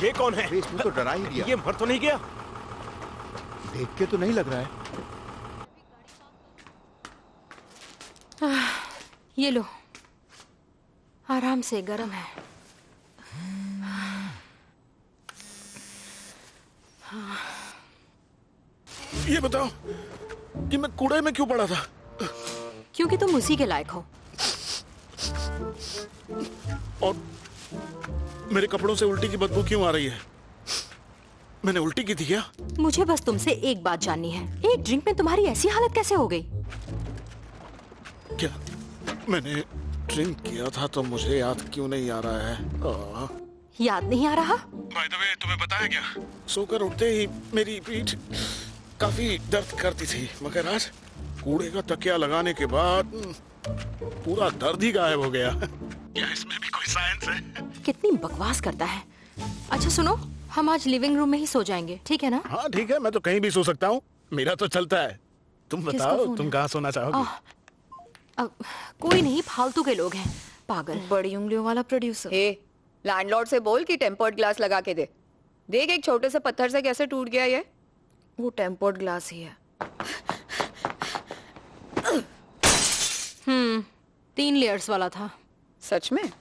ये कौन है? इसने तो डरा ही दिया। ये मर तो नहीं गया? देख के तो नहीं लग रहा है। ये लो, आराम से, गरम है। ये बताओ कि मैं कूड़े में क्यों पड़ा था? क्योंकि तुम उसी के लायक हो। और मेरे कपड़ों से उल्टी की बदबू क्यों आ रही है? मैंने उल्टी की थी क्या? मुझे बस तुमसे एक बात जाननी है, एक ड्रिंक में तुम्हारी ऐसी हालत कैसे हो गई? क्या मैंने ड्रिंक किया था तो मुझे याद क्यों नहीं आ रहा है? याद नहीं आ रहा? बाय द वे, तुम्हें पता है क्या, सोकर उठते ही मेरी पीठ काफी दर्द करती थी, मगर आज कूड़े का तकिया लगाने के बाद पूरा दर्द ही गायब हो गया। क्या इसमें भी कोई साइंस है? कितनी बकवास करता है। अच्छा सुनो, हम आज लिविंग रूम में ही सो जाएंगे, ठीक है ना? हाँ ठीक है, मैं तो कहीं भी सो सकता हूँ, मेरा तो चलता है। तुम बताओ, तुम कहाँ सोना चाहोगे? कोई नहीं, फालतू के लोग हैं, पागल। बड़ी उंगलियों वाला प्रोड्यूसर। हे, लैंडलॉर्ड से बोल कि टेम्पर्ड ग्लास लगा के दे। देख एक छोटे से पत्थर से कैसे टूट गया ये। वो टेम्पर्ड ग्लास ही है। 3 लेयर्स वाला था। सच में?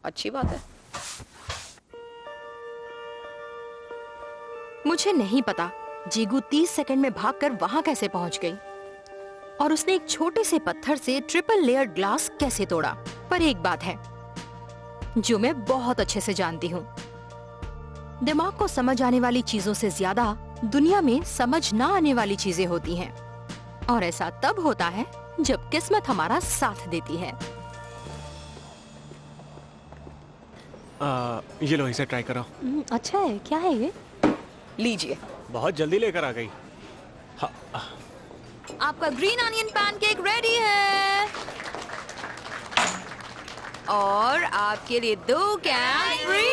अच्छी बात है। मुझे नहीं पता जीगू 30 सेकंड में भागकर वहां कैसे पहुंच गई और उसने एक छोटे से पत्थर से ट्रिपल लेयर ग्लास कैसे तोड़ा। पर एक बात है जो मैं बहुत अच्छे से जानती हूँ, दिमाग को समझ आने वाली चीजों से ज्यादा दुनिया में समझ ना आने वाली चीजें होती हैं, और ऐसा तब होता है जब किस्मत हमारा साथ देती है। ये लो, इसे ट्राई करो। अच्छा है, क्या है ये? लीजिए। बहुत जल्दी लेकर आ गई। आपका ग्रीन ऑनियन पैनकेक रेडी है और आपके लिए 2 कैन फ्री।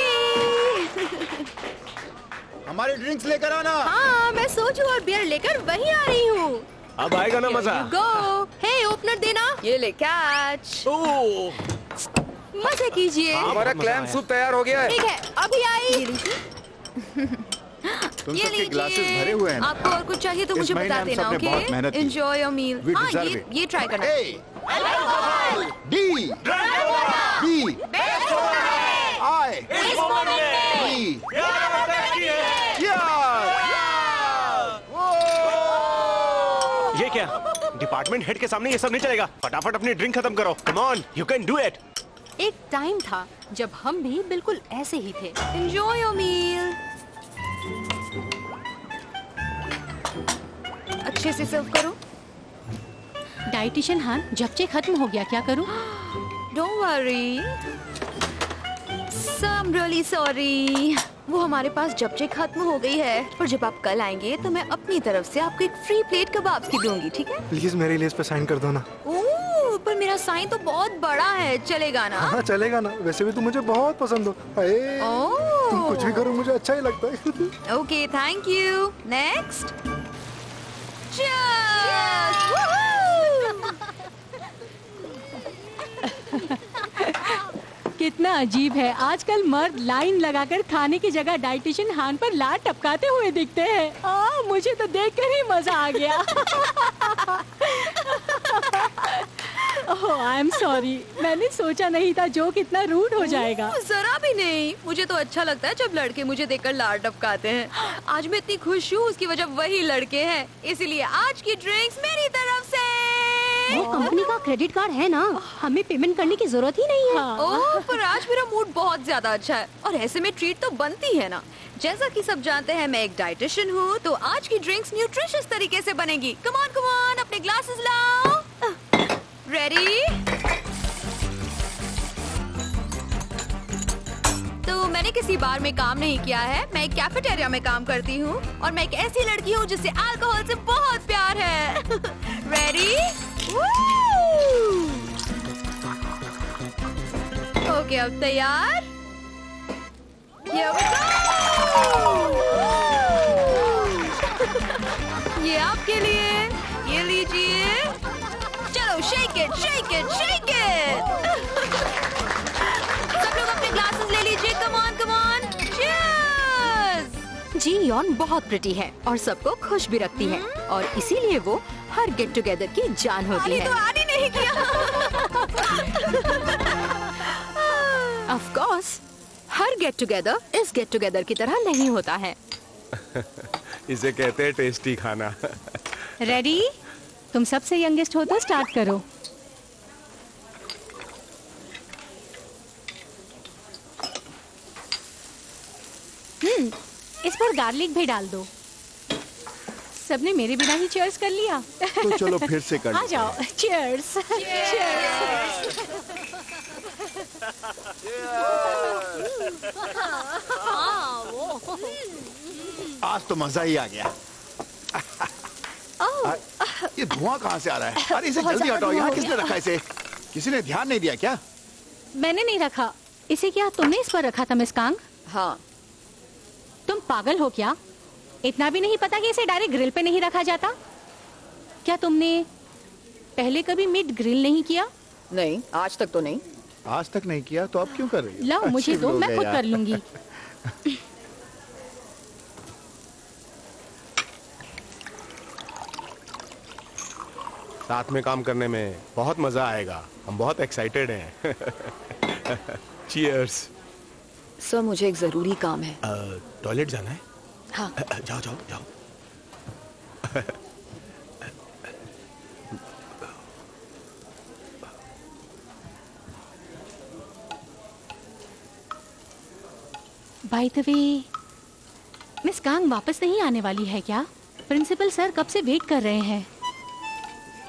हमारे ड्रिंक्स लेकर आना। हाँ, मैं सोचू और बियर लेकर वहीं आ रही हूँ। अब आएगा ना मजा। गो, हे ओपनर देना। ये ले कैच। मजे कीजिए। हमारा क्लैम सूप तैयार हो गया है। ठीक है, अभी आई। तुम सबके ग्लासेस भरे हुए हैं ना? आपको और कुछ चाहिए तो इस मुझे महीने बता हम देना, सबने बहुत मेहनत ओके? की। Enjoy your meal. We हाँ, deserve it. ये ट्राई करना। A D B I B ये क्या? डिपार्टमेंट हेड के सामने ये सब नहीं चलेगा। फटाफट अपनी ड्रिंक खत्म करो। Come on, you can do it. एक टाइम था जब हम भी बिल्कुल ऐसे ही थे। Enjoy your meal. अच्छे से सर्व करो। डाइटिशियन हान, जबचे खत्म हो गया, क्या करूं? Don't worry, I am really sorry. वो हमारे पास जबचे खत्म हो गई है, और जब आप कल आएंगे तो मैं अपनी तरफ से आपको एक फ्री प्लेट कबाब्स की दूंगी, ठीक है? प्लीज मेरे लिए इस पे साइन कर दो ना। ओह, पर मेरा साइन तो बहुत बड़ा है, चलेगा ना? हाँ चलेगा ना, वैसे भी तुम मुझे बहुत पसंद हो। अरे, ओह, तुम कुछ भी करो मुझे अच्छा ही लगता है। Okay, thank you. Next, cheers. कितना अजीब है, आजकल मर्द लाइन लगाकर खाने की जगह डाइटिशियन हान पर लार टपकाते हुए दिखते हैं। मुझे तो देखकर ही मजा आ गया। ओह, आई एम सॉरी, मैंने सोचा नहीं था जो कितना रूड हो जाएगा। जरा भी नहीं, मुझे तो अच्छा लगता है जब लड़के मुझे देखकर लार टपकाते हैं। आज मैं इतनी खुश हूँ, उसकी वजह वही लड़के हैं, इसीलिए आज की ड्रिंक्स मेरी तरफ से। वो कंपनी का क्रेडिट कार्ड है ना, हमें पेमेंट करने की जरूरत ही नहीं है। ओह, पर आज मेरा मूड बहुत ज्यादा अच्छा है, और ऐसे में ट्रीट तो बनती है ना। जैसा कि सब जानते हैं, मैं एक डाइटिशियन हूँ, तो आज की ड्रिंक्स न्यूट्रिशियस तरीके से बनेगी। कम ऑन, अपने ग्लासेस लाओ। रेडी? तो मैंने किसी बार में काम नहीं किया है, मैं एक कैफेटेरिया में काम करती हूँ, और मैं एक ऐसी लड़की हूँ जिसे अल्कोहल से बहुत प्यार है। रेडी? ओके, अब तैयार? Here we go! ये आपके लिए, ये लीजिए। चलो, shake it, shake it, shake it! सब लोग अपने ग्लासेस ले लीजिए। Come on, come on! Cheers! Ji Yeon बहुत प्रिटी है और सबको खुश भी रखती है और इसीलिए वो हर गेट टुगेदर की जान होती है। तो आने नहीं किया। Of course her get together इस गेट टुगेदर की तरह नहीं होता है। इसे कहते हैं टेस्टी खाना। रेडी? तुम सबसे यंगेस्ट हो तो स्टार्ट करो। इस पर गार्लिक भी डाल दो। सबने मेरे बिना ही चीयर्स कर लिया। तो चलो फिर से कर आ लेते जाओ, चीयर्स। हैं। आज तो मजा ही आ गया। ये धुआं कहाँ से आ रहा है? अरे इसे जल्दी हटाओ, यहाँ किसने रखा इसे? किसी ने ध्यान नहीं दिया क्या? मैंने नहीं रखा इसे। क्या तुमने इस पर रखा था मिस कांग? हाँ, तुम पागल हो क्या? इतना भी नहीं पता कि इसे डायरेक्ट ग्रिल पे नहीं रखा जाता? क्या तुमने पहले कभी मीट ग्रिल नहीं किया? नहीं, आज तक तो नहीं। आज तक नहीं किया तो अब क्यों कर रही हो? लाओ मुझे अच्छे दो, लोग मैं हैं खुद यार। कर लूंगी। साथ में काम करने में बहुत मजा आएगा। हम बहुत एक्साइटेड हैं। चीयर्स। सर, मुझे एक जरूरी काम है। टॉयलेट जाना है? हाँ। जाओ जाओ जाओ। By the way, miss Kang वापस नहीं आने वाली है क्या? प्रिंसिपल सर कब से वेट कर रहे हैं।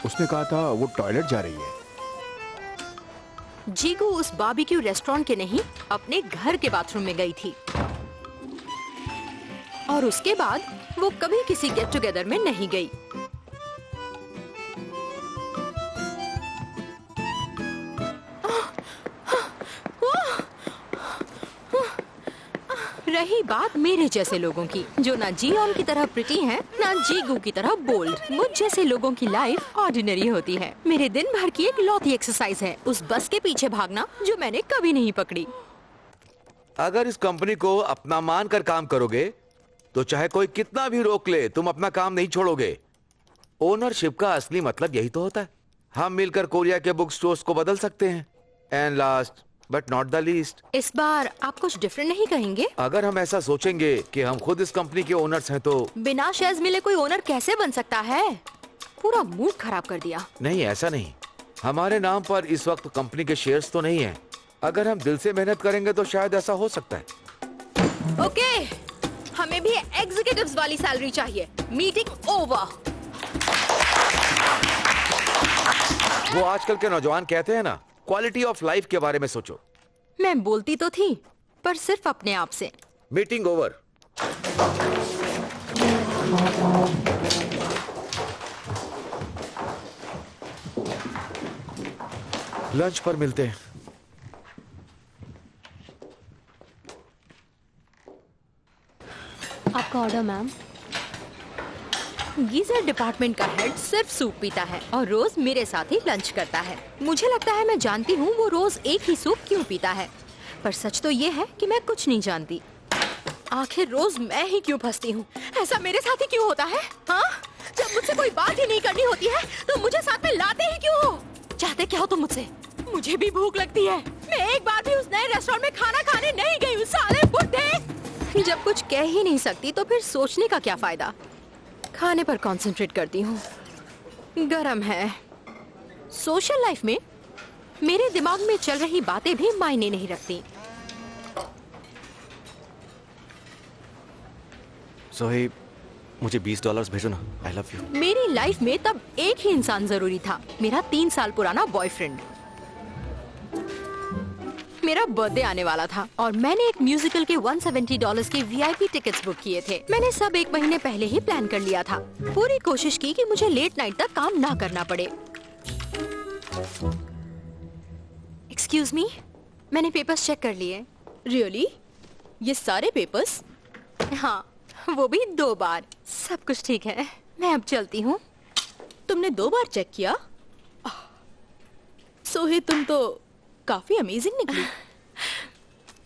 उसने कहा था वो टॉयलेट जा रही है। जीगू उस बारबेक्यू रेस्टोरेंट के नहीं अपने घर के बाथरूम में गई थी और उसके बाद वो कभी किसी गेट टुगेदर में नहीं गई। रही बात मेरे जैसे लोगों की जो ना जियोन की तरह प्रिटी हैं, ना जीगू की तरह बोल्ड। मुझ जैसे लोगों की लाइफ ऑर्डिनरी होती है। मेरे दिन भर की एक लौती एक्सरसाइज है उस बस के पीछे भागना जो मैंने कभी नहीं पकड़ी। अगर इस कंपनी को अपना मानकर काम करोगे तो चाहे कोई कितना भी रोक ले, तुम अपना काम नहीं छोड़ोगे। ओनरशिप का असली मतलब यही तो होता है। हम मिलकर कोरिया के बुक स्टोर्स को बदल सकते हैं। And last but not the least, इस बार आप कुछ डिफरेंट नहीं कहेंगे? अगर हम ऐसा सोचेंगे कि हम खुद इस कंपनी के ओनर्स हैं तो बिना शेयर्स मिले कोई ओनर कैसे बन सकता है? पूरा मूड खराब कर दिया। नहीं, ऐसा नहीं। हमारे नाम पर इस वक्त कंपनी के शेयर्स तो नहीं है। अगर हम दिल से मेहनत करेंगे तो शायद ऐसा हो सकता है। ओके, हमें भी एग्जीक्यूटिव्स वाली सैलरी चाहिए। Meeting over. वो आजकल के नौजवान कहते हैं ना, क्वालिटी ऑफ लाइफ के बारे में सोचो। मैं बोलती तो थी पर सिर्फ अपने आप से। Meeting over. लंच पर मिलते हैं। आपका ऑर्डर मैम। गीजर डिपार्टमेंट का हेड सिर्फ सूप पीता है और रोज मेरे साथ ही लंच करता है। मुझे लगता है मैं जानती हूँ वो रोज एक ही सूप क्यों पीता है, पर सच तो ये है कि मैं कुछ नहीं जानती। आखिर रोज मैं ही क्यों फंसती हूँ? ऐसा मेरे साथ ही क्यों होता है? हाँ, जब मुझसे कोई बात ही नहीं करनी होती है तो मुझे साथ में लाते ही क्यों हो? चाहते क्या हो तुम मुझसे? मुझे भी भूख लगती है। मैं एक बार भी उस नए रेस्टोरेंट में खाना खाने नहीं गई हूँ। साले बुड्ढे! जब कुछ कह ही नहीं सकती तो फिर सोचने का क्या फायदा? खाने पर कंसंट्रेट करती हूँ। गरम है। सोशल लाइफ में मेरे दिमाग में चल रही बातें भी मायने नहीं रखती। सोही, मुझे $20 भेजो ना। I love you. मेरी लाइफ में तब एक ही इंसान जरूरी था, मेरा 3 साल पुराना बॉयफ्रेंड। मेरा बर्थडे आने वाला था और मैंने एक म्यूजिकल के $170 के VIP टिकट्स बुक किए थे। मैंने सब 1 महीने पहले ही प्लान कर लिया था। पूरी कोशिश की कि मुझे लेट नाइट तक काम ना करना पड़े। एक्सक्यूज मी, मैंने पेपर्स चेक कर लिए। रियली? ये सारे पेपर्स? हाँ, वो भी 2 बार। सब कुछ ठीक है, मैं अब चलती हूँ। तुमने 2 बार चेक किया? सोहे, तुम तो काफी अमेजिंग निकली।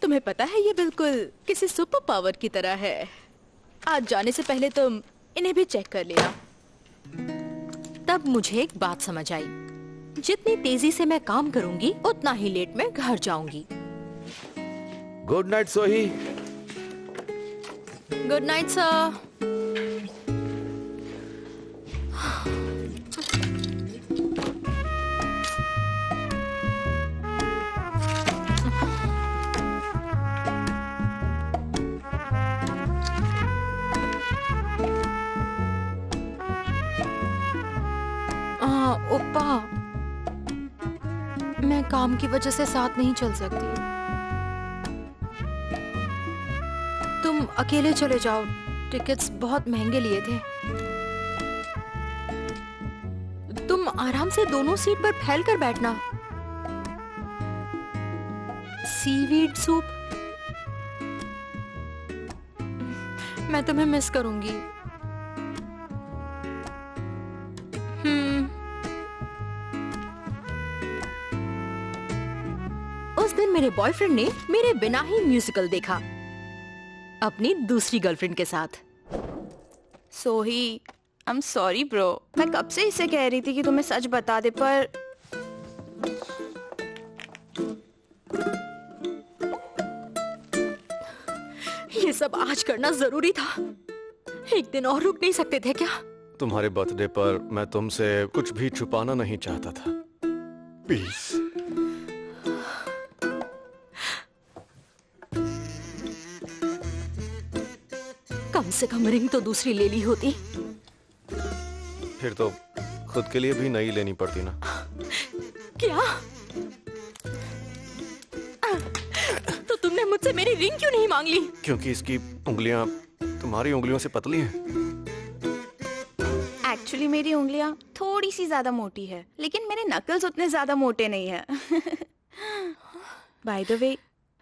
तुम्हें पता है ये बिल्कुल किसी सुपर पावर की तरह है। आज जाने से पहले तुम इन्हें भी चेक कर लेना। तब मुझे एक बात समझ आई, जितनी तेजी से मैं काम करूंगी उतना ही लेट मैं घर जाऊंगी। Good night Sohee. Good night sir. ओप्पा, मैं काम की वजह से साथ नहीं चल सकती। तुम अकेले चले जाओ, टिकट्स बहुत महंगे लिए थे। तुम आराम से दोनों सीट पर फैल कर बैठना। सीवीड सूप, मैं तुम्हें मिस करूंगी। उस दिन मेरे बॉयफ्रेंड ने मेरे बिना ही म्यूजिकल देखा, अपनी दूसरी गर्लफ्रेंड के साथ। सोही, आई एम सॉरी ब्रो। मैं कब से इसे कह रही थी कि तुम्हें सच बता दे, पर ये सब आज करना जरूरी था। एक दिन और रुक नहीं सकते थे क्या? तुम्हारे बर्थडे पर मैं तुमसे कुछ भी छुपाना नहीं चाहता था। प्लीज। कम से कम रिंग तो दूसरी ले ली होती। फिर तो खुद के लिए भी नई लेनी पड़ती ना। क्या? तो तुमने मुझसे मेरी रिंग क्यों नहीं मांग ली? क्योंकि इसकी उंगलियां तुम्हारी उंगलियों से पतली हैं। एक्चुअली मेरी उंगलियां थोड़ी सी ज्यादा मोटी है, लेकिन मेरे नकल्स उतने ज्यादा मोटे नहीं है। बाय द वे,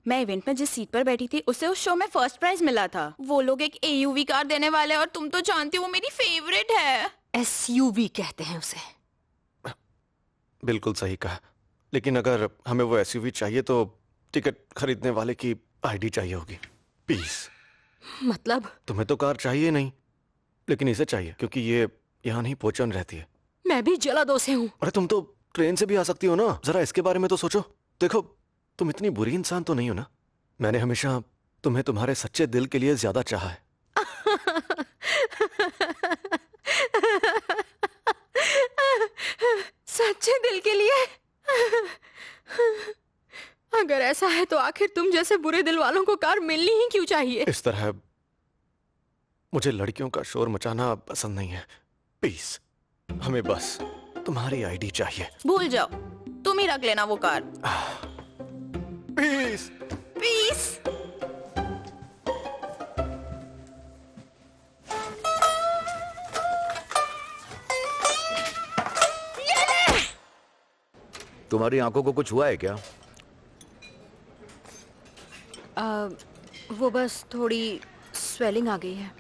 मैं इवेंट में जिस सीट पर बैठी थी उसे उस शो में फर्स्ट प्राइज मिला था। वो लोग एक AUV कार देने वाले हैं और तुम तो जानती हो वो मेरी फेवरेट है। SUV कहते हैं उसे। बिल्कुल सही कहा, लेकिन अगर हमें वो SUV चाहिए तो टिकट खरीदने वाले की ID चाहिए होगी। प्लीज। मतलब? तुम्हें तो कार चाहिए नहीं, लेकिन इसे चाहिए क्योंकि ये यहाँ नहीं पोचन रहती है। मैं भी जलादो से हूँ। अरे तुम तो ट्रेन से भी आ सकती हो ना, जरा इसके बारे में तो सोचो। देखो, तुम इतनी बुरी इंसान तो नहीं हो ना। मैंने हमेशा तुम्हें तुम्हारे सच्चे दिल के लिए ज्यादा चाहा है। सच्चे दिल के लिए? अगर ऐसा है तो आखिर तुम जैसे बुरे दिल वालों को कार मिलनी ही क्यों चाहिए? इस तरह मुझे लड़कियों का शोर मचाना पसंद नहीं है। प्लीज, हमें बस तुम्हारी ID चाहिए। भूल जाओ, तुम ही रख लेना वो कार। प्लीज। प्लीज। तुम्हारी आंखों को कुछ हुआ है क्या? वो बस थोड़ी स्वेलिंग आ गई है।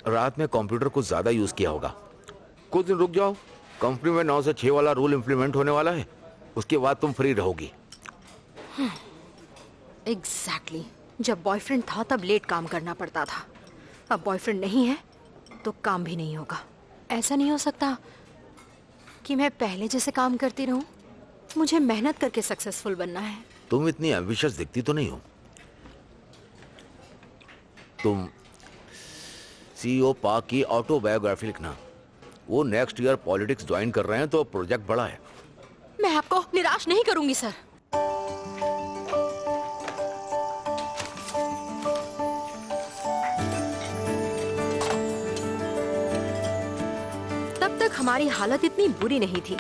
रात में कंप्यूटर को ज्यादा यूज किया होगा। कुछ दिन रुक जाओ, कंपनी में 9 से 6 वाला रूल इंप्लीमेंट होने वाला है, उसके बाद तुम फ्री रहोगी। एग्जैक्टली। जब बॉयफ्रेंड था तब लेट काम करना पड़ता था, अब बॉयफ्रेंड नहीं है तो काम भी नहीं होगा। ऐसा नहीं हो सकता कि मैं पहले जैसे काम करती रहूं। मुझे मेहनत करके सक्सेसफुल बनना है। तुम इतनी एम्बिशियस दिखती तो नहीं हो। तुम CEO पाक की ऑटोबायोग्राफी लिखना। वो नेक्स्ट ईयर पॉलिटिक्स ज्वाइन कर रहे हैं तो प्रोजेक्ट बड़ा है। मैं आपको निराश नहीं करूंगी सर। तब तक हमारी हालत इतनी बुरी नहीं थी।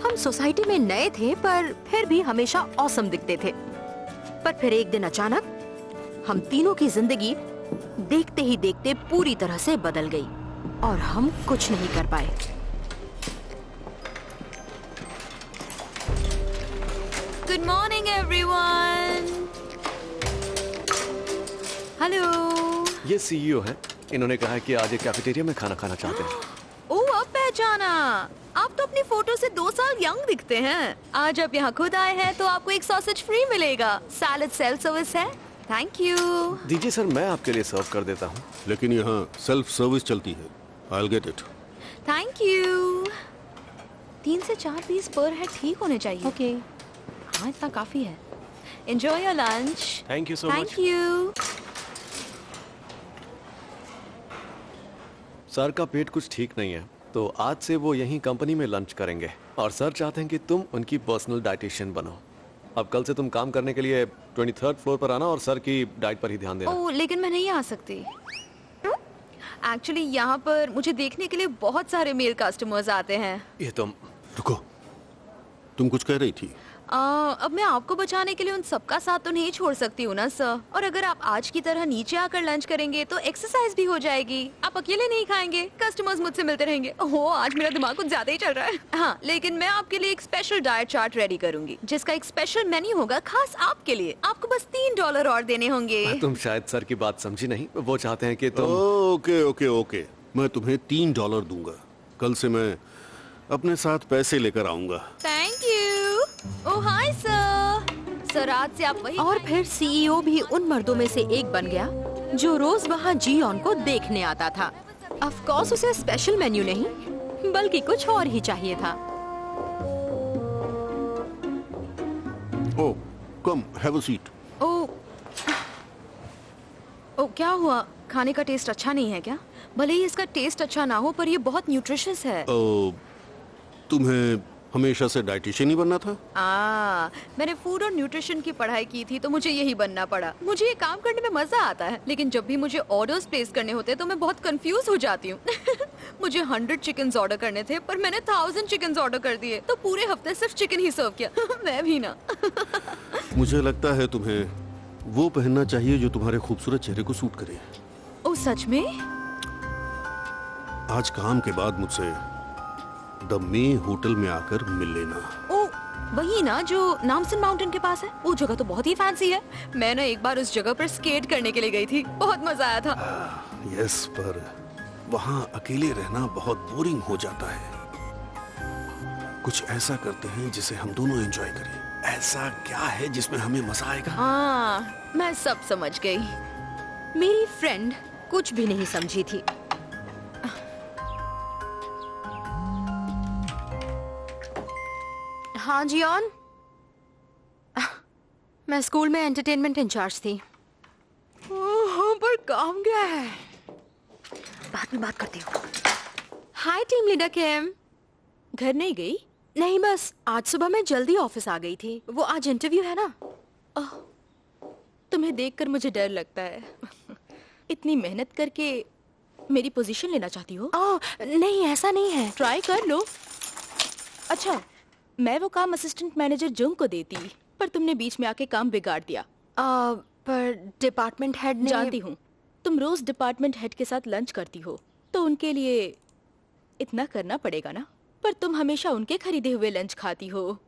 हम सोसाइटी में नए थे पर फिर भी हमेशा ऑसम दिखते थे। पर फिर एक दिन अचानक हम तीनों की जिंदगी देखते ही देखते पूरी तरह से बदल गई और हम कुछ नहीं कर पाए। Good morning everyone. हेलो। ये CEO है, इन्होंने कहा है कि आज एक कैफेटेरिया में खाना खाना चाहते हैं। ओह, अब पहचाना। आप तो अपनी फोटो से 2 साल यंग दिखते हैं। आज आप यहाँ खुद आए हैं तो आपको एक सॉसेज फ्री मिलेगा। सैलेड सेल्फ सर्विस है। Thank you. दीजिए सर, मैं आपके लिए सर्व कर देता हूँ। लेकिन यहाँ सेल्फ सर्विस चलती है। I'll get it. Thank you. 3 से 4 पीस पर है, ठीक होने चाहिए। ओके। हाँ, इतना काफी है। Enjoy your lunch. Thank you so much. Thank you. Sir का पेट कुछ ठीक नहीं है, तो आज से वो यहीं कंपनी में लंच करेंगे और सर चाहते हैं कि तुम उनकी पर्सनल डाइटिशियन बनो। अब कल से तुम काम करने के लिए 23rd फ्लोर पर आना और सर की डाइट पर ही ध्यान देना। ओह, लेकिन मैं नहीं आ सकती। एक्चुअली यहाँ पर मुझे देखने के लिए बहुत सारे मेल कस्टमर्स आते हैं। ये तुम रुको, तुम कुछ कह रही थी। अब मैं आपको बचाने के लिए उन सबका साथ तो नहीं छोड़ सकती हूँ ना सर। और अगर आप आज की तरह नीचे आकर लंच करेंगे तो एक्सरसाइज भी हो जाएगी। आप अकेले नहीं खाएंगे, कस्टमर्स मुझसे मिलते रहेंगे। ओह, आज मेरा दिमाग कुछ ज्यादा ही चल रहा है। हाँ, लेकिन मैं आपके लिए एक स्पेशल डाइट चार्ट रेडी करूंगी, जिसका एक स्पेशल मेन्यू होगा खास आपके लिए। आपको बस $3 और देने होंगे। तुम शायद सर की बात समझी नहीं। वो चाहते हैं कि तुम ओके ओके ओके, मैं तुम्हें $3 दूंगा। कल से मैं अपने साथ पैसे लेकर आऊंगा। Thank you. Oh hi sir, आज से आप वही। और फिर सीईओ भी उन मर्दों में से एक बन गया जो रोज वहाँ जियोन को देखने आता था। ऑफ कोर्स उसे स्पेशल मेन्यू नहीं, बल्कि कुछ और ही चाहिए था। ओह, कम हैव अ सीट। ओह, क्या हुआ? खाने का टेस्ट अच्छा नहीं है क्या? भले ही इसका टेस्ट अच्छा ना हो, पर ये बहुत न्यूट्रिशियस है। तुम्हें हमेशा से डाइटिशियन ही बनना था? मैंने फूड और न्यूट्रिशन की पढ़ाई की थी, तो मुझे यही बनना पड़ा। मुझे ये काम करने में मजा आता है, लेकिन जब भी मुझे ऑर्डर्स प्लेस करने होते हैं तो मैं बहुत कंफ्यूज हो जाती हूँ। मुझे 100 चिकन्स ऑर्डर करने थे, पर मैंने 1000 चिकन्स ऑर्डर कर दिए, तो पूरे हफ्ते सिर्फ चिकन ही सर्व किया। मैं भी ना। मुझे लगता है तुम्हें वो पहनना चाहिए जो तुम्हारे खूबसूरत चेहरे को सूट करे। ओह, सच में? आज काम के बाद मुझसे द मे होटल में आकर मिल लेना। ओह, वही ना जो नामसन माउंटेन के पास है। वो जगह तो बहुत ही फैंसी है। मैं ना एक बार उस जगह पर स्केट करने के लिए गई थी, बहुत मजा आया था। यस, पर वहाँ अकेले रहना बहुत बोरिंग हो जाता है। कुछ ऐसा करते हैं जिसे हम दोनों एंजॉय करें। ऐसा क्या है जिसमें हमें मजा आएगा? हाँ, मैं सब समझ गई। मेरी फ्रेंड कुछ भी नहीं समझी थी। हाँ जियोन, मैं स्कूल में एंटरटेनमेंट इंचार्ज थी। हाँ, पर काम क्या है? बाद में बात करती हूँ। हाय टीम लीडर किम। घर नहीं गई? नहीं, बस आज सुबह मैं जल्दी ऑफिस आ गई थी। वो आज इंटरव्यू है ना। तुम्हें देखकर मुझे डर लगता है। इतनी मेहनत करके मेरी पोजीशन लेना चाहती हो? नहीं, ऐसा नहीं है। ट्राई कर लो। अच्छा, मैं वो काम असिस्टेंट मैनेजर जुंग को देती, पर तुमने बीच में आके काम बिगाड़ दिया। पर डिपार्टमेंट हेड ने। जानती हूँ, तुम रोज डिपार्टमेंट हेड के साथ लंच करती हो, तो उनके लिए इतना करना पड़ेगा ना। पर तुम हमेशा उनके खरीदे हुए लंच खाती हो,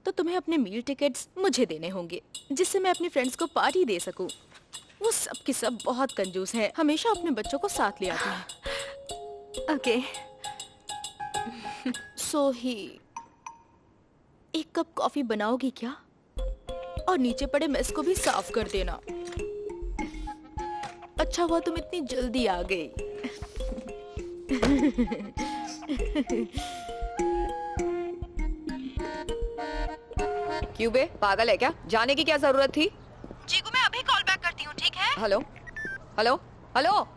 तो तुम्हें अपने मील टिकट्स मुझे देने होंगे, जिससे मैं अपनी फ्रेंड्स को पार्टी दे सकूं। वो सब की सब बहुत कंजूस हैं, हमेशा अपने बच्चों को साथ ले आती हैं। ओके। सोही, एक कप कॉफी बनाओगी क्या? और नीचे पड़े मेस को भी साफ कर देना। अच्छा हुआ तुम इतनी जल्दी आ गई। क्यों बे, पागल है क्या? जाने की क्या जरूरत थी? जीगू, मैं अभी कॉल बैक करती हूँ, ठीक है? Hello hello hello.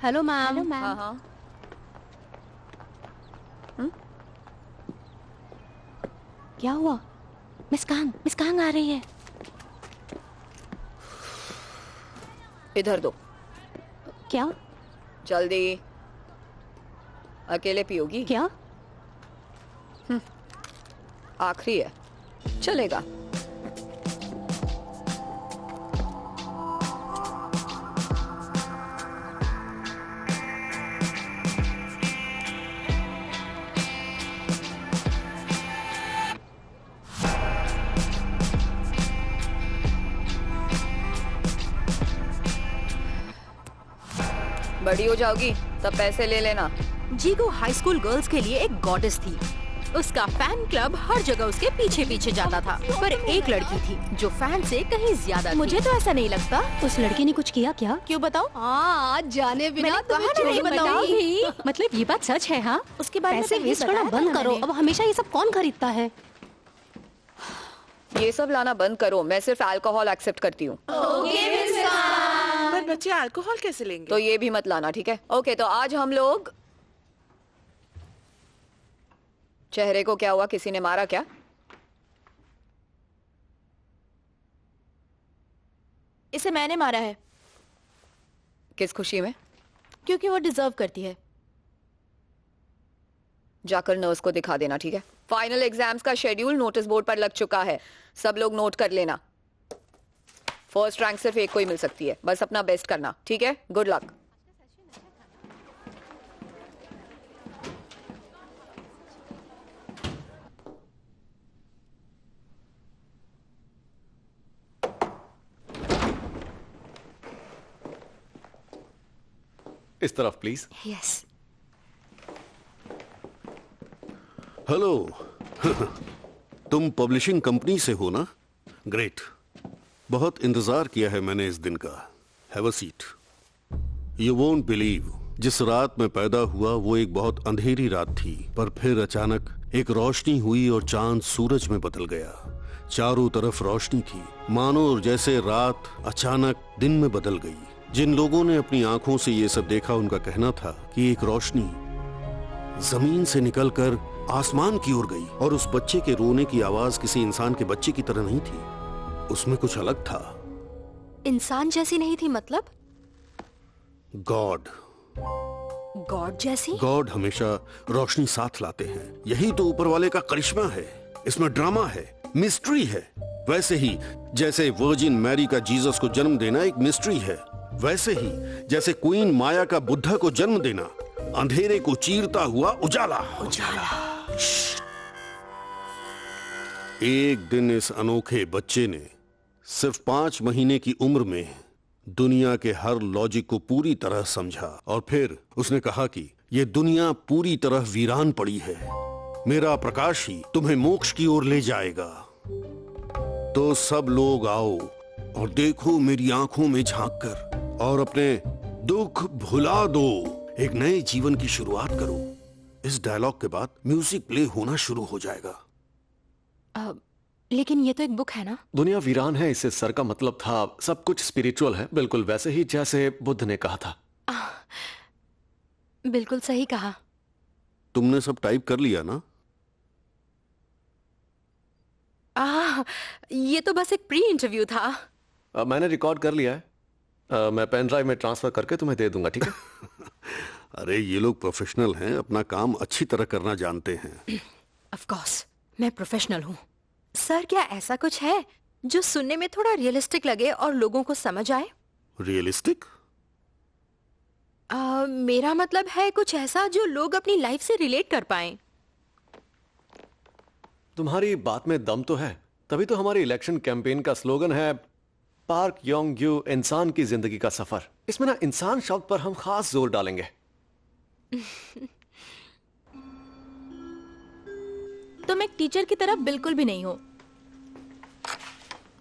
Hello ma'am. हाँ हाँ, क्या हुआ? मिस कांग आ रही है। इधर दो। क्या? जल्दी। अकेले पियोगी? क्या? आखिरी है, चलेगा। बड़ी हो जाओगी तब पैसे ले लेना। जीगू हाई स्कूल गर्ल्स के लिए एक गॉडेस थी। उसका फैन क्लब हर जगह उसके पीछे पीछे जाता था, पर एक लड़की थी जो फैन से कहीं ज्यादा थी। मुझे तो ऐसा नहीं लगता। उस लड़के ने कुछ किया क्या? क्यों बताओ? हाँ, आज जाने बिना मैंने कहा ना नहीं बताऊंगी। मतलब ये बात सच है? हाँ, उसके बारे में पैसे पहले वेस्ट करना बताया था बंद करो। मैंने। अब हमेशा ये सब कौन खरीदता है? ये सब लाना बंद करो, मैं सिर्फ अल्कोहल एक्सेप्ट करती हूँ। पर बच्चे अल्कोहल कैसे लेंगे? तो ये भी मत लाना, ठीक है? ओके, तो आज हम लोग चेहरे को क्या हुआ? किसी ने मारा क्या? इसे मैंने मारा है किस खुशी में? क्योंकि वो डिजर्व करती है। जाकर नर्स को दिखा देना, ठीक है? फाइनल एग्जाम्स का शेड्यूल नोटिस बोर्ड पर लग चुका है, सब लोग नोट कर लेना। फर्स्ट रैंक सिर्फ एक को ही मिल सकती है, बस अपना बेस्ट करना, ठीक है? Good luck. इस तरफ प्लीज। यस। हेलो। तुम पब्लिशिंग कंपनी से हो ना? ग्रेट। बहुत इंतजार किया है मैंने इस दिन का। Have a seat. You won't believe, जिस रात में पैदा हुआ वो एक बहुत अंधेरी रात थी, पर फिर अचानक एक रोशनी हुई और चांद सूरज में बदल गया। चारों तरफ रोशनी थी, मानो जैसे रात अचानक दिन में बदल गई। जिन लोगों ने अपनी आंखों से ये सब देखा, उनका कहना था कि एक रोशनी जमीन से निकलकर आसमान की ओर गई और उस बच्चे के रोने की आवाज किसी इंसान के बच्चे की तरह नहीं थी, उसमें कुछ अलग था। इंसान जैसी नहीं थी मतलब? गॉड। गॉड जैसी? गॉड हमेशा रोशनी साथ लाते हैं, यही तो ऊपर वाले का करिश्मा है। इसमें ड्रामा है, मिस्ट्री है। वैसे ही जैसे वर्जिन मैरी का जीसस को जन्म देना एक मिस्ट्री है, वैसे ही जैसे क्वीन माया का बुद्धा को जन्म देना अंधेरे को चीरता हुआ उजाला। एक दिन इस अनोखे बच्चे ने सिर्फ 5 महीने की उम्र में दुनिया के हर लॉजिक को पूरी तरह समझा और फिर उसने कहा कि यह दुनिया पूरी तरह वीरान पड़ी है, मेरा प्रकाश ही तुम्हें मोक्ष की ओर ले जाएगा। तो सब लोग आओ और देखो मेरी आंखों में झांक कर और अपने दुख भुला दो, एक नए जीवन की शुरुआत करो। इस डायलॉग के बाद म्यूजिक प्ले होना शुरू हो जाएगा। लेकिन ये तो एक बुक है ना? दुनिया वीरान है, इससे सर का मतलब था सब कुछ स्पिरिचुअल है, बिल्कुल वैसे ही जैसे बुद्ध ने कहा था। बिल्कुल सही कहा। तुमने सब टाइप कर लिया ना? ये तो बस एक प्री इंटरव्यू था। मैंने रिकॉर्ड कर लिया है, मैं पेन ड्राइव में ट्रांसफर करके तुम्हें दे दूंगा, ठीक है? अरे ये लोग प्रोफेशनल हैं, अपना काम अच्छी तरह करना जानते हैं। ऑफ कोर्स, मैं प्रोफेशनल हूँ। सर, क्या ऐसा कुछ है जो सुनने में थोड़ा रियलिस्टिक लगे और लोगों को समझ आए? रियलिस्टिक? मेरा मतलब है कुछ ऐसा जो लोग अपनी लाइफ से रिलेट कर पाएं। तुम्हारी बात में दम तो है, तभी तो हमारे इलेक्शन कैंपेन का स्लोगन है पार्क योंग यू, इंसान की जिंदगी का सफर। इसमें ना इंसान शब्द पर हम खास जोर डालेंगे। तुम एक टीचर की तरह बिल्कुल भी नहीं हो।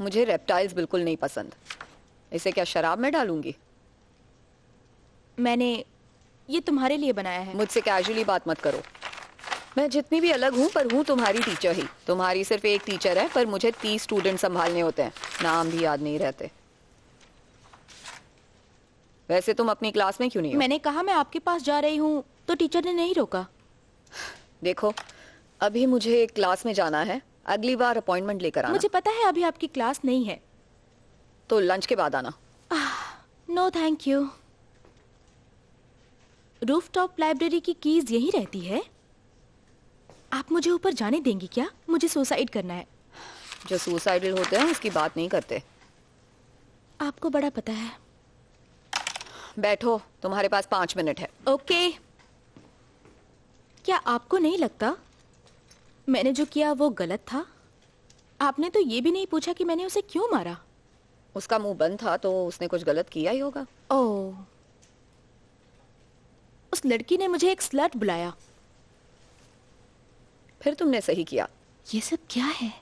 मुझे रेप्टाइल्स बिल्कुल नहीं पसंद। इसे क्या शराब में डालूंगी? मैंने ये तुम्हारे लिए बनाया है। मुझसे कैजुअली बात मत करो। मैं जितनी भी अलग हूँ पर हूँ तुम्हारी टीचर ही। तुम्हारी सिर्फ एक टीचर है पर मुझे 30 स्टूडेंट संभालने होते हैं, नाम भी याद नहीं रहते। वैसे तुम अपनी क्लास में क्यों नहीं हो? मैंने कहा मैं आपके पास जा रही हूँ तो टीचर ने नहीं रोका। देखो, अभी मुझे क्लास में जाना है, अगली बार अपॉइंटमेंट लेकर आना। मुझे पता है अभी आपकी क्लास नहीं है, तो लंच के बाद आना। No thank you. Rooftop library की कीज यहीं रहती है। आप मुझे ऊपर जाने देंगी क्या? मुझे सुसाइड करना है। जो सुसाइडल होते हैं उसकी बात नहीं करते। आपको बड़ा पता है। बैठो, तुम्हारे पास 5 मिनट है। ओके। क्या आपको नहीं लगता मैंने जो किया वो गलत था? आपने तो ये भी नहीं पूछा कि मैंने उसे क्यों मारा। उसका मुंह बंद था तो उसने कुछ गलत किया ही होगा। ओह, उस लड़की ने मुझे एक स्लट बुलाया। फिर तुमने सही किया। ये सब क्या है?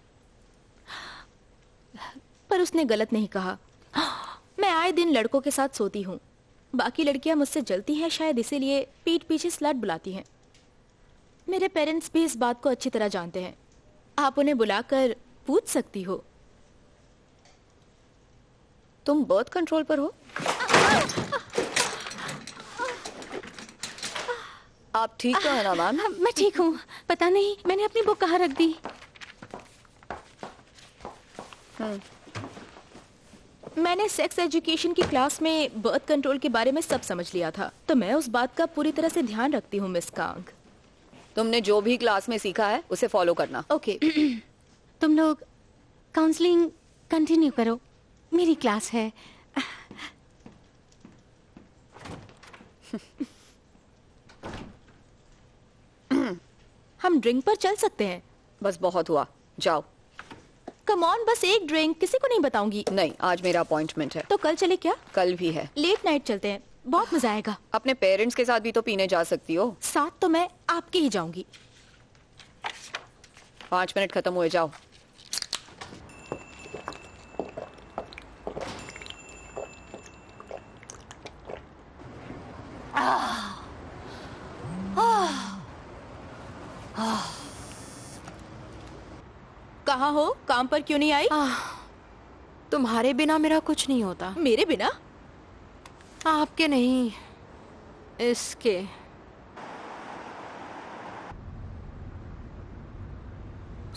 पर उसने गलत नहीं कहा। मैं आए दिन लड़कों के साथ सोती हूँ। बाकी लड़कियां मुझसे जलती हैं, शायद इसीलिए पीठ पीछे स्लट बुलाती हैं। मेरे पेरेंट्स भी इस बात को अच्छी तरह जानते हैं। आप उन्हें बुलाकर पूछ सकती हो। तुम बर्थ कंट्रोल पर हो? आप ठीक तो है ना मैम? मैं ठीक हूँ। पता नहीं मैंने अपनी बुक कहाँ रख दी। मैंने सेक्स एजुकेशन की क्लास में बर्थ कंट्रोल के बारे में सब समझ लिया था, तो मैं उस बात का पूरी तरह से ध्यान रखती हूँ मिस कांग। तुमने जो भी क्लास में सीखा है उसे फॉलो करना। ओके। तुम लोग काउंसलिंग कंटिन्यू करो, मेरी क्लास है। हम ड्रिंक पर चल सकते हैं। बस बहुत हुआ, जाओ। कम ऑन, बस एक ड्रिंक, किसी को नहीं बताऊंगी। नहीं, आज मेरा अपॉइंटमेंट है। तो कल चले क्या? कल भी है। लेट नाइट चलते हैं, बहुत मजा आएगा। अपने पेरेंट्स के साथ भी तो पीने जा सकती हो। साथ तो मैं आपके ही जाऊंगी। 5 मिनट खत्म हुए, जाओ। कहाँ हो? काम पर क्यों नहीं आई? तुम्हारे बिना मेरा कुछ नहीं होता। मेरे बिना? आपके नहीं, इसके।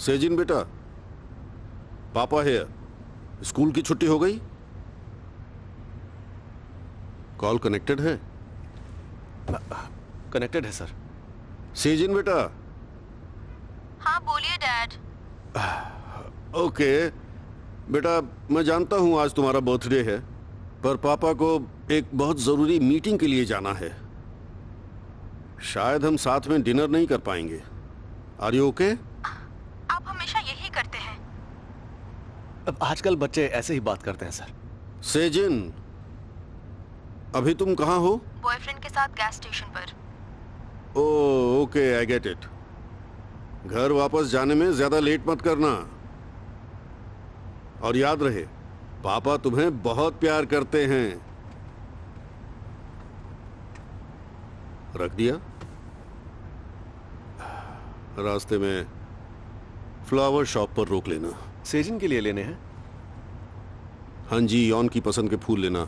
सेजिन बेटा, पापा है। स्कूल की छुट्टी हो गई? कॉल कनेक्टेड है? कनेक्टेड है सर। सेजिन बेटा। हाँ बोलिए डैड। ओके बेटा, मैं जानता हूं आज तुम्हारा बर्थडे है, पर पापा को एक बहुत जरूरी मीटिंग के लिए जाना है। शायद हम साथ में डिनर नहीं कर पाएंगे। Are you okay? आप हमेशा यही करते हैं। अब आजकल बच्चे ऐसे ही बात करते हैं सर। सेजिन, अभी तुम कहाँ हो? बॉयफ्रेंड के साथ गैस स्टेशन पर। Oh okay, I get it. घर वापस जाने में ज्यादा लेट मत करना। और याद रहे, पापा तुम्हें बहुत प्यार करते हैं। रख दिया? रास्ते में फ्लावर शॉप पर रोक लेना। सेजिन के लिए लेने हैं? हाँ जी, यॉन की पसंद के फूल लेना।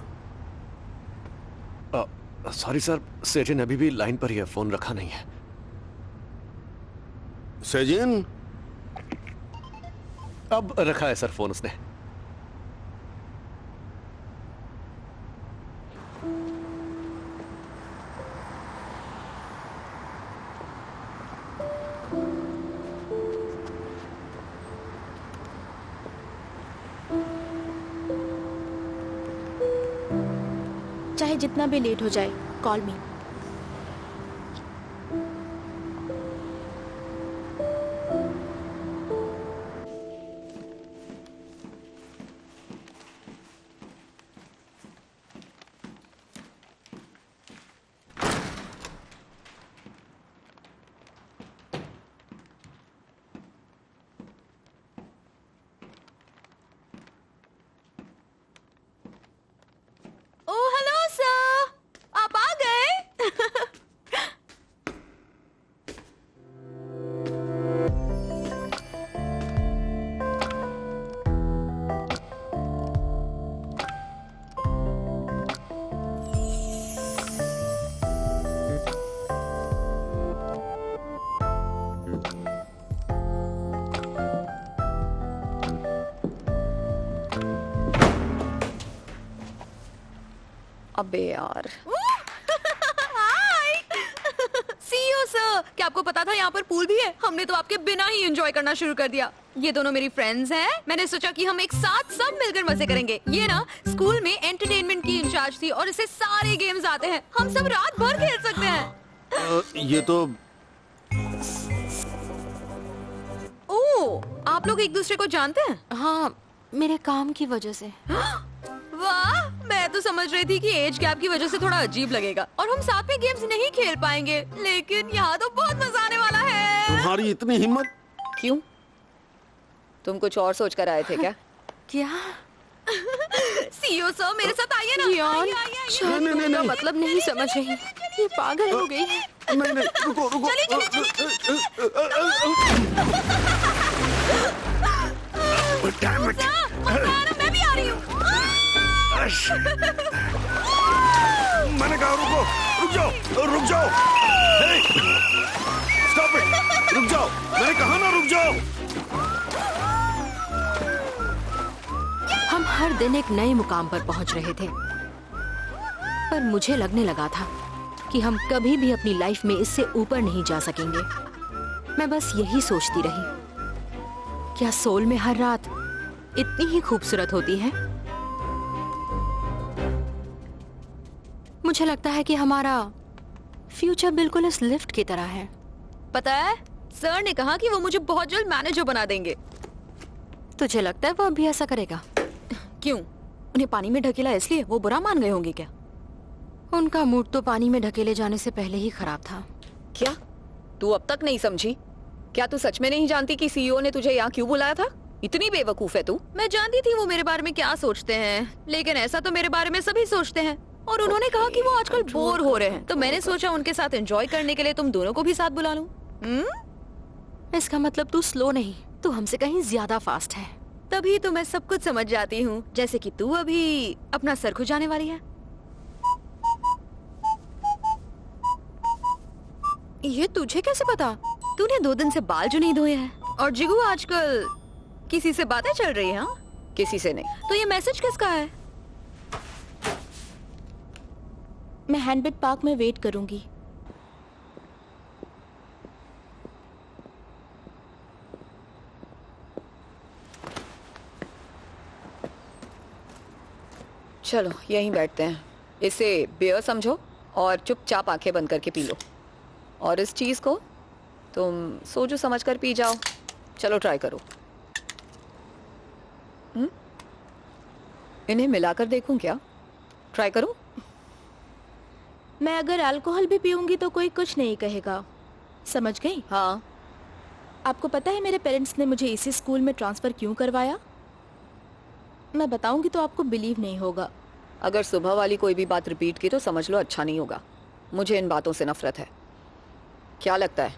सॉरी सर, सेजिन अभी भी लाइन पर ही है, फोन रखा नहीं है। सेजिन? अब रखा है सर फोन उसने। चाहे जितना भी लेट हो जाए, कॉल मी। अबे यार। See you, sir। क्या आपको पता था यहाँ पर पूल भी है? हमने तो आपके बिना ही एंजॉय करना शुरू कर दिया। ये दोनों मेरी फ्रेंड्स हैं। मैंने सोचा कि हम एक साथ सब मिलकर मजे करेंगे। ये ना स्कूल में एंटरटेनमेंट की इंचार्ज थी और इसे सारे गेम्स आते हैं। हम सब रात भर खेल सकते हैं। ये तो ओह, आप लोग एक दूसरे को जानते हैं? हाँ, मेरे काम की वजह से। वाह, मैं तो समझ रही थी कि एज गैप की वजह से थोड़ा अजीब लगेगा और हम साथ में गेम्स नहीं खेल पाएंगे, लेकिन यहाँ तो बहुत मजा आने वाला है। तुम्हारी इतनी हिम्मत? क्यों? तुम कुछ और सोच कर आए थे क्या? क्या? सीईओ सर, मेरे साथ आइए ना। यान, शायद नहीं, नहीं, तुम नहीं। मतलब नहीं समझ रही। ये पागल हो गई है। नहीं नहीं, रुको रुको। Damn it! मैं भी आ रही हूँ। मैंने कहा रुको, रुक जाओ, रुक जाओ। Hey! Stop it! रुक जाओ, मैंने कहा ना रुक जाओ। हम हर दिन एक नए मुकाम पर पहुंच रहे थे, पर मुझे लगने लगा था कि हम कभी भी अपनी लाइफ में इससे ऊपर नहीं जा सकेंगे। मैं बस यही सोचती रही, क्या सोल में हर रात इतनी ही खूबसूरत होती है? मुझे लगता है कि हमारा फ्यूचर बिल्कुल इस लिफ्ट की तरह है। पता है, सर ने कहा कि वो मुझे बहुत जल्द मैनेजर बना देंगे। तुझे लगता है वो अभी ऐसा करेगा? क्यों? उन्हें पानी में ढकेला इसलिए वो बुरा मान गए होंगे क्या? उनका मूड तो पानी में ढकेले जाने से पहले ही खराब था। क्या तू अब तक नहीं समझी? क्या तू सच में नहीं जानती कि सीईओ ने तुझे यहाँ क्यों बुलाया था? इतनी बेवकूफ है तू। मैं जानती थी वो मेरे बारे में क्या सोचते हैं, लेकिन ऐसा तो मेरे बारे में सभी सोचते हैं। और उन्होंने कहा कि वो आजकल बोर हो रहे हैं, तो मैंने सोचा उनके साथ एंजॉय करने के लिए तुम दोनों को भी साथ बुला लूं। इसका मतलब तू स्लो नहीं, तू हमसे कहीं ज्यादा फास्ट है। तभी तो मैं सब कुछ समझ जाती हूँ, जैसे कि तू अभी अपना सर खुजाने वाली है। ये तुझे कैसे पता? तूने 2 दिन से बाल जो नहीं धोए हैं। और जिगू आजकल किसी से बातें चल रही हैं? किसी से नहीं। तो ये मैसेज किसका है? मैं हैंडबिट पार्क में वेट करूंगी। चलो यहीं बैठते हैं। इसे बियर समझो और चुपचाप आंखें बंद करके पी लो। और इस चीज को तुम सोचो समझ कर पी जाओ। चलो ट्राई करो। इन्हें मिलाकर देखूं क्या? ट्राई करो। मैं अगर अल्कोहल भी पीऊंगी तो कोई कुछ नहीं कहेगा, समझ गई? हाँ। आपको पता है मेरे पेरेंट्स ने मुझे इसी स्कूल में ट्रांसफर क्यों करवाया? मैं बताऊंगी तो आपको बिलीव नहीं होगा। अगर सुबह वाली कोई भी बात रिपीट की तो समझ लो अच्छा नहीं होगा। मुझे इन बातों से नफरत है। क्या लगता है,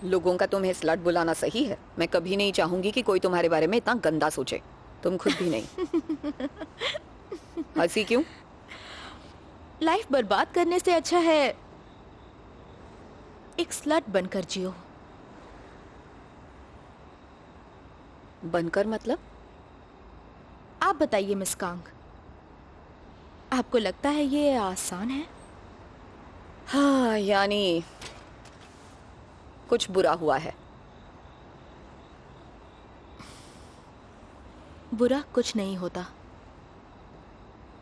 लोगों का तुम्हें स्लट बुलाना सही है? मैं कभी नहीं चाहूंगी कि कोई तुम्हारे बारे में इतना गंदा सोचे। तुम खुद भी नहीं। हंसी क्यों? लाइफ बर्बाद करने से अच्छा है एक स्लट बनकर जियो। बनकर मतलब? आप बताइए मिस कांग, आपको लगता है ये आसान है? हाँ, यानी कुछ बुरा हुआ है। बुरा कुछ नहीं होता।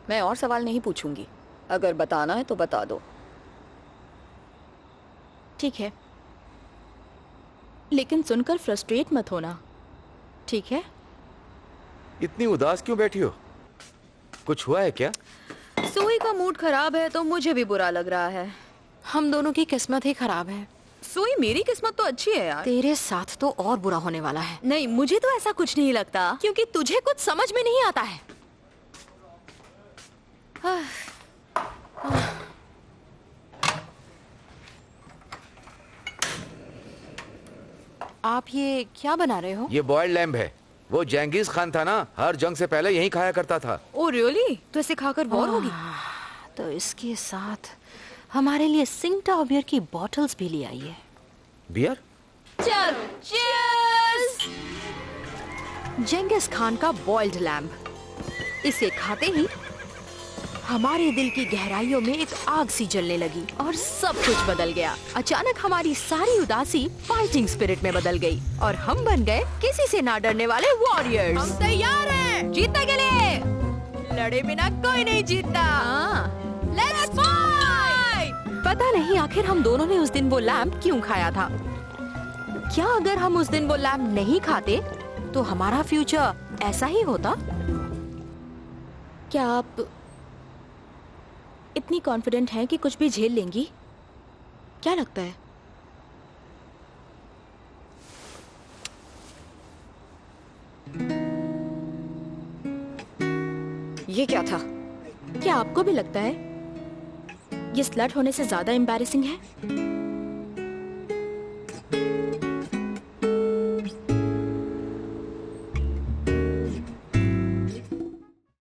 मैं और सवाल नहीं पूछूंगी। अगर बताना है तो बता दो। ठीक है, लेकिन सुनकर फ्रस्ट्रेट मत होना, ठीक है? इतनी उदास क्यों बैठी हो? कुछ हुआ है क्या? सोई का मूड खराब है तो मुझे भी बुरा लग रहा है। हम दोनों की किस्मत ही खराब है। सोई, मेरी किस्मत तो अच्छी है यार। तेरे साथ तो और बुरा होने वाला है। नहीं, मुझे तो ऐसा कुछ नहीं लगता। क्योंकि तुझे कुछ समझ में नहीं आता है। आप ये क्या बना रहे हो? ये बॉयल्ड लैम्ब है। वो जेंगिस खान था ना, हर जंग से पहले यही खाया करता था। Oh really? तो इसे खाकर बोर होगी? तो इसके साथ हमारे लिए सिंगटाओ बियर की बॉटल्स भी ले आइए। बियर? चलो, चीयर्स! जेंगिस खान का बॉइल्ड लैम्ब। इसे खाते ही हमारे दिल की गहराइयों में एक आग सी जलने लगी और सब कुछ बदल गया। अचानक हमारी सारी उदासी फाइटिंग स्पिरिट में बदल गई और हम बन गए किसी से ना डरने वाले वॉरियर्स। हम तैयार हैं जीतने के लिए। लड़े बिना कोई नहीं जीतता। Let's fight! पता नहीं आखिर हम दोनों ने उस दिन वो लैम्प क्यों खाया था। क्या अगर हम उस दिन वो लैम्प नहीं खाते तो हमारा फ्यूचर ऐसा ही होता? क्या आप इतनी कॉन्फिडेंट हैं कि कुछ भी झेल लेंगी? क्या लगता है? ये क्या था? क्या आपको भी लगता है ये स्लट होने से ज्यादा एम्बैरेसिंग है?